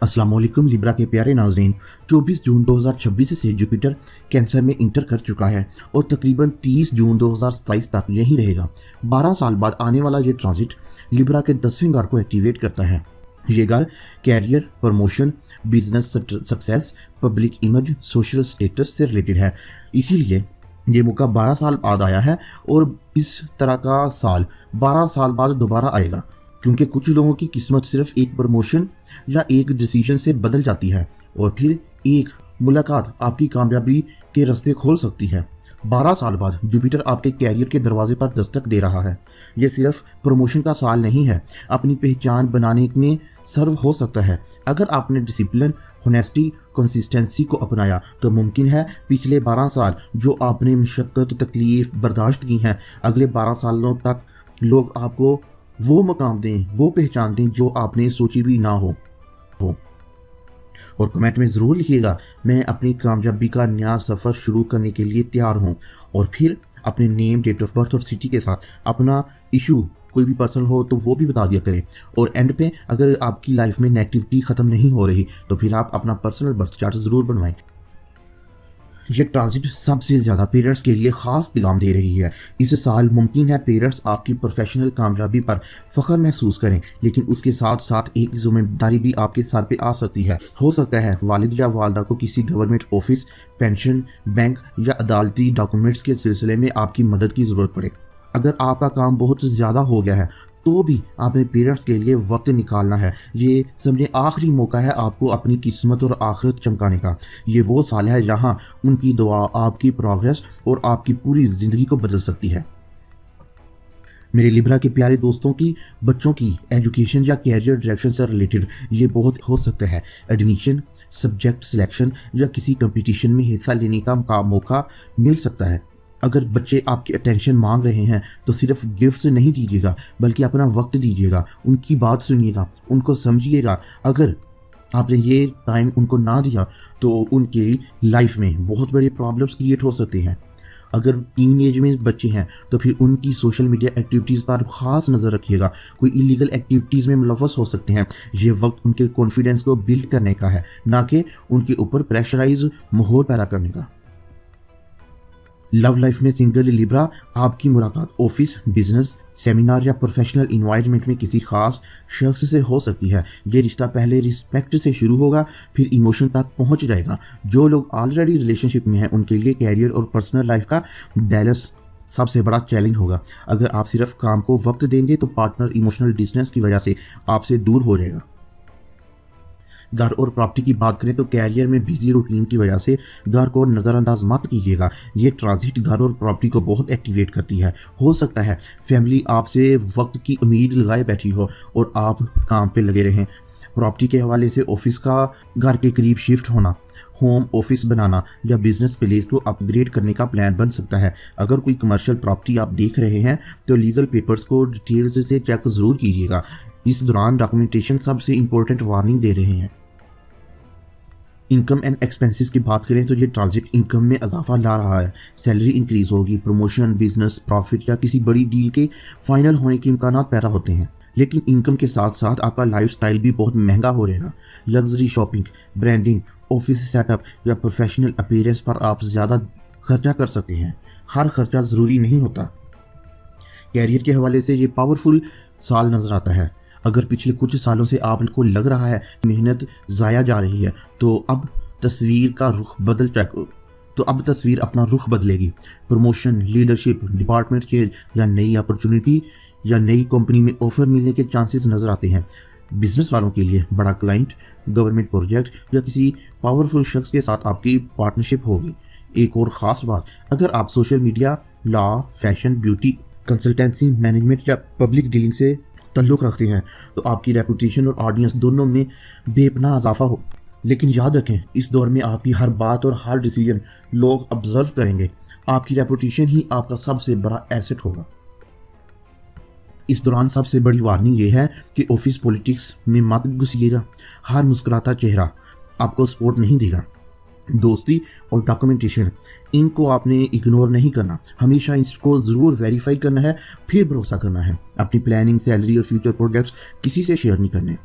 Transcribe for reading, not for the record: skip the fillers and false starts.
अस्सलाम वालेकुम लिब्रा के प्यारे नाज़रीन। 24 जून 2026 से जुपिटर कैंसर में इंटर कर चुका है और तकरीबन 30 जून 2027 तक यहीं रहेगा। 12 साल बाद आने वाला ये ट्रांजिट लिब्रा के 10वें घर को एक्टिवेट करता है। ये घर career, promotion, business success, public image, social status से रिलेटेड है। इसीलिए ये मौका 12 साल बाद आया है और इस तरह का साल 12 साल बाद दोबारा आएगा, क्योंकि कुछ लोगों की किस्मत सिर्फ एक प्रमोशन या एक डिसीजन से बदल जाती है और फिर एक मुलाकात आपकी कामयाबी के रास्ते खोल सकती है। 12 साल बाद जुपिटर आपके कैरियर के दरवाजे पर दस्तक दे रहा है। ये सिर्फ प्रमोशन का साल नहीं है, अपनी पहचान बनाने में सर्व हो सकता है। अगर आपने डिसिप्लिन, होनेस्टी, कंसिस्टेंसी को अपनाया तो मुमकिन है पिछले 12 साल जो आपने मुशक्कत, तकलीफ बर्दाश्त की हैं, अगले 12 सालों तक लोग आपको वो मकाम दें, वो पहचान दें जो आपने सोची भी ना हो। और कमेंट में ज़रूर लिखिएगा, मैं अपनी कामयाबी का नया सफ़र शुरू करने के लिए तैयार हूँ। और फिर अपने नेम, डेट ऑफ बर्थ और सिटी के साथ अपना इशू कोई भी पर्सनल हो तो वो भी बता दिया करें। और एंड पे अगर आपकी लाइफ में नेगेटिविटी ख़त्म नहीं हो रही तो फिर आप अपना पर्सनल बर्थ चार्ट ज़रूर बनवाएं। ये ट्रांजिट सबसे ज़्यादा पेरेंट्स के लिए ख़ास पैगाम दे रही है। इस साल मुमकिन है पेरेंट्स आपकी प्रोफेशनल कामयाबी पर फ़ख्र महसूस करें, लेकिन उसके साथ साथ एक जिम्मेदारी भी आपके सर पे आ सकती है। हो सकता है वालिद या वालदा को किसी गवर्नमेंट ऑफिस, पेंशन, बैंक या अदालती डॉक्यूमेंट्स के सिलसिले में आपकी मदद की ज़रूरत पड़े। अगर आपका काम बहुत ज़्यादा हो गया है तो भी अपने पेरेंट्स के लिए वक्त निकालना है। ये समझे आखिरी मौका है आपको अपनी किस्मत और आखिरत चमकाने का। ये वो साल है जहां उनकी दुआ आपकी प्रोग्रेस और आपकी पूरी ज़िंदगी को बदल सकती है। मेरे लिब्रा के प्यारे दोस्तों की बच्चों की एजुकेशन या कैरियर डायरेक्शन से रिलेटेड ये बहुत हो सकता है। एडमिशन, सब्जेक्ट सिलेक्शन या किसी कंपटीशन में हिस्सा लेने का मौका मिल सकता है। अगर बच्चे आपकी अटेंशन मांग रहे हैं तो सिर्फ गिफ्ट नहीं दीजिएगा, बल्कि अपना वक्त दीजिएगा, उनकी बात सुनिएगा, उनको समझिएगा। अगर आपने ये टाइम उनको ना दिया तो उनकी लाइफ में बहुत बड़े प्रॉब्लम्स क्रिएट हो सकते हैं। अगर टीन एज में बच्चे हैं तो फिर उनकी सोशल मीडिया एक्टिविटीज़ पर ख़ास नज़र रखिएगा। कोई इलीगल एक्टिविटीज़ में मुलव्वस हो सकते हैं। ये वक्त उनके कॉन्फिडेंस को बिल्ड करने का है, ना कि उनके ऊपर प्रेशराइज माहौल पैदा करने का। लव लाइफ में सिंगल लिब्रा आपकी मुलाकात ऑफिस, बिजनेस, सेमिनार या प्रोफेशनल इन्वायरमेंट में किसी खास शख्स से हो सकती है। ये रिश्ता पहले रिस्पेक्ट से शुरू होगा, फिर इमोशन तक पहुंच जाएगा। जो लोग ऑलरेडी रिलेशनशिप में हैं उनके लिए कैरियर और पर्सनल लाइफ का बैलेंस सबसे बड़ा चैलेंज होगा। अगर आप सिर्फ काम को वक्त देंगे तो पार्टनर इमोशनल डिस्टेंस की वजह से आपसे दूर हो जाएगा। घर और प्रॉपर्टी की बात करें तो कैरियर में बिजी रूटीन की वजह से घर को नज़रअंदाज मत कीजिएगा। ये ट्रांजिट घर और प्रॉपर्टी को बहुत एक्टिवेट करती है। हो सकता है फैमिली आपसे वक्त की उम्मीद लगाए बैठी हो और आप काम पे लगे रहें। प्रॉपर्टी के हवाले से ऑफिस का घर के करीब शिफ्ट होना, होम ऑफिस बनाना या बिजनेस प्लेस को अपग्रेड करने का प्लान बन सकता है। अगर कोई कमर्शियल प्रॉपर्टी आप देख रहे हैं तो लीगल पेपर्स को डिटेल्स से चेक ज़रूर कीजिएगा। इस दौरान डॉक्यूमेंटेशन सबसे इम्पोर्टेंट वार्निंग दे रहे हैं। इनकम एंड एक्सपेंसेस की बात करें तो ये ट्रांजिट इनकम में इजाफा ला रहा है। सैलरी इंक्रीज होगी, प्रमोशन, बिजनेस, प्रॉफिट या किसी बड़ी डील के फाइनल होने के इम्कान पैदा होते हैं। लेकिन इनकम के साथ साथ आपका लाइफस्टाइल भी बहुत महंगा हो रहेगा। Luxury shopping, branding, office setup या प्रोफेशनल अपीयरेंस पर आप ज़्यादा खर्चा कर सकते हैं। हर खर्चा ज़रूरी नहीं होता। कैरियर के हवाले से ये पावरफुल साल नज़र आता है। अगर पिछले कुछ सालों से आपको लग रहा है मेहनत ज़ाया जा रही है तो अब तस्वीर अपना रुख बदलेगी। प्रमोशन, लीडरशिप, डिपार्टमेंट चेंज या नई अपॉर्चुनिटी या नई कंपनी में ऑफर मिलने के चांसेस नज़र आते हैं। बिजनेस वालों के लिए बड़ा क्लाइंट, गवर्नमेंट प्रोजेक्ट या किसी पावरफुल शख्स के साथ आपकी पार्टनरशिप होगी। एक और ख़ास बात, अगर आप social media, law, fashion, beauty, consultancy, management या पब्लिक डीलिंग से ताल्लुक़ रखते हैं तो आपकी रेपुटेशन और ऑडियंस दोनों में बेपनाह इजाफा हो। लेकिन याद रखें, इस दौर में आपकी हर बात और हर डिसीजन लोग ऑब्जर्व करेंगे। आपकी रेपुटेशन ही आपका सबसे बड़ा एसेट होगा। इस दौरान सबसे बड़ी वार्निंग ये है कि ऑफिस पॉलिटिक्स में मत घुसिएगा। हर मुस्कुराता चेहरा आपको सपोर्ट नहीं देगा। दोस्ती और डॉक्यूमेंटेशन, इनको आपने इग्नोर नहीं करना, हमेशा इसको ज़रूर वेरीफाई करना है, फिर भरोसा करना है। अपनी प्लानिंग, सैलरी और फ्यूचर प्रोजेक्ट्स किसी से शेयर नहीं करने।